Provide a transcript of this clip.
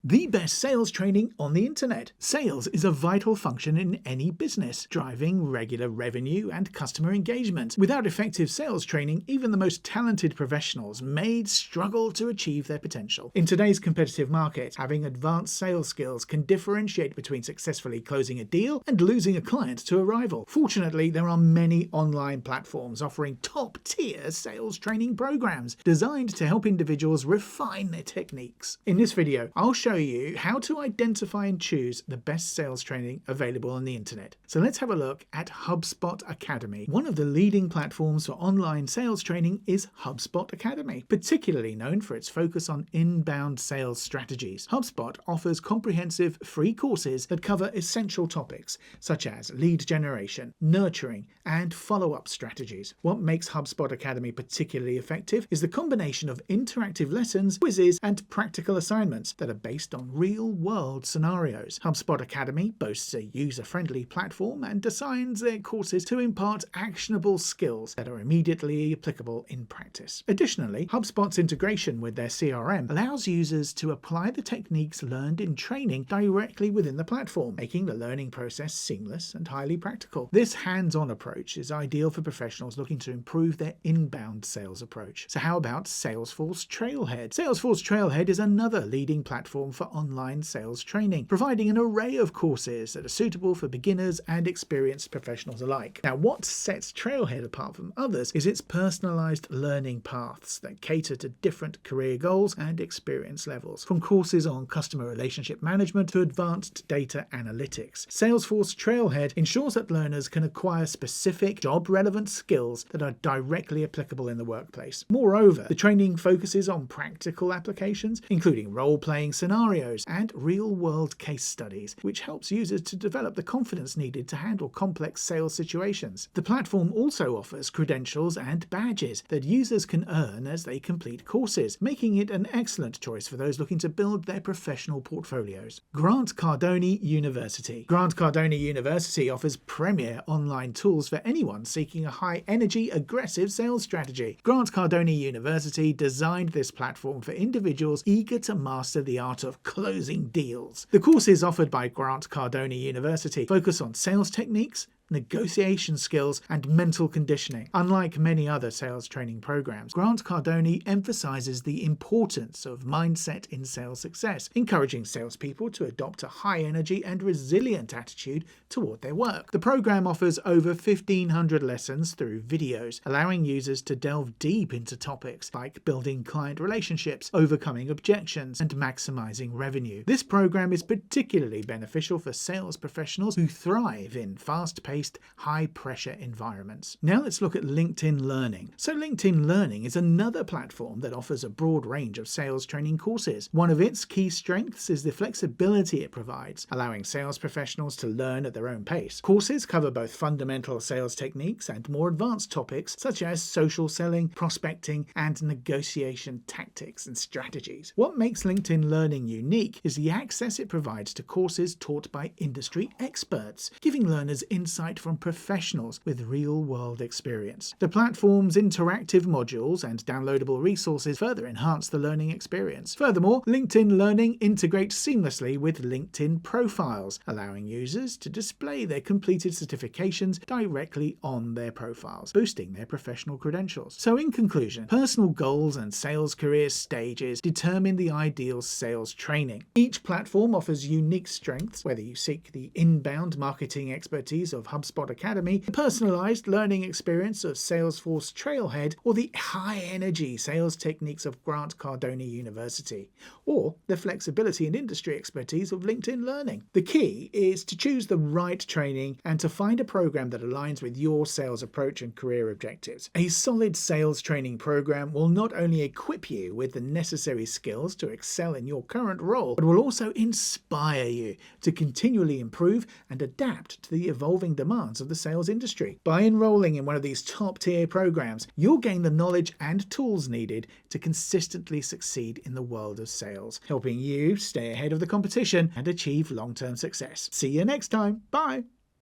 The best sales training on the internet. Sales is a vital function in any business, driving regular revenue and customer engagement. Without effective sales training, even the most talented professionals may struggle to achieve their potential. In today's competitive market, having advanced sales skills can differentiate between successfully closing a deal and losing a client to a rival. Fortunately, there are many online platforms offering top-tier sales training programs designed to help individuals refine their techniques. In this video, I'll show you how to identify and choose the best sales training available on the internet. So let's have a look at HubSpot Academy. One of the leading platforms for online sales training is HubSpot Academy, particularly known for its focus on inbound sales strategies. HubSpot offers comprehensive free courses that cover essential topics such as lead generation, nurturing, and follow-up strategies. What makes HubSpot Academy particularly effective is the combination of interactive lessons, quizzes, and practical assignments that are based on real-world scenarios. HubSpot Academy boasts a user-friendly platform and designs their courses to impart actionable skills that are immediately applicable in practice. Additionally, HubSpot's integration with their CRM allows users to apply the techniques learned in training directly within the platform, making the learning process seamless and highly practical. This hands-on approach is ideal for professionals looking to improve their inbound sales approach. So how about Salesforce Trailhead? Salesforce Trailhead is another leading platform for online sales training, providing an array of courses that are suitable for beginners and experienced professionals alike. Now, what sets Trailhead apart from others is its personalized learning paths that cater to different career goals and experience levels, from courses on customer relationship management to advanced data analytics. Salesforce Trailhead ensures that learners can acquire specific job-relevant skills that are directly applicable in the workplace. Moreover, the training focuses on practical applications, including role-playing scenarios and real-world case studies, which helps users to develop the confidence needed to handle complex sales situations. The platform also offers credentials and badges that users can earn as they complete courses, making it an excellent choice for those looking to build their professional portfolios. Grant Cardone University. Grant Cardone University offers premier online tools for anyone seeking a high-energy, aggressive sales strategy. Grant Cardone University designed this platform for individuals eager to master the art of closing deals. The courses offered by Grant Cardone University focus on sales techniques, negotiation skills, and mental conditioning. Unlike many other sales training programs, Grant Cardone emphasizes the importance of mindset in sales success, encouraging salespeople to adopt a high-energy and resilient attitude toward their work. The program offers over 1,500 lessons through videos, allowing users to delve deep into topics like building client relationships, overcoming objections, and maximizing revenue. This program is particularly beneficial for sales professionals who thrive in fast-paced, high-pressure environments. Now let's look at LinkedIn Learning. So LinkedIn Learning is another platform that offers a broad range of sales training courses. One of its key strengths is the flexibility it provides, allowing sales professionals to learn at their own pace. Courses cover both fundamental sales techniques and more advanced topics such as social selling, prospecting, and negotiation tactics and strategies. What makes LinkedIn Learning unique is the access it provides to courses taught by industry experts, giving learners insight from professionals with real-world experience. The platform's interactive modules and downloadable resources further enhance the learning experience. Furthermore, LinkedIn Learning integrates seamlessly with LinkedIn profiles, allowing users to display their completed certifications directly on their profiles, boosting their professional credentials. So in conclusion, personal goals and sales career stages determine the ideal sales training. Each platform offers unique strengths, whether you seek the inbound marketing expertise of HubSpot Academy, the personalized learning experience of Salesforce Trailhead, or the high-energy sales techniques of Grant Cardone University, or the flexibility and industry expertise of LinkedIn Learning. The key is to choose the right training and to find a program that aligns with your sales approach and career objectives. A solid sales training program will not only equip you with the necessary skills to excel in your current role, but will also inspire you to continually improve and adapt to the evolving demands of the sales industry. By enrolling in one of these top-tier programs, you'll gain the knowledge and tools needed to consistently succeed in the world of sales, helping you stay ahead of the competition and achieve long-term success. See you next time. Bye.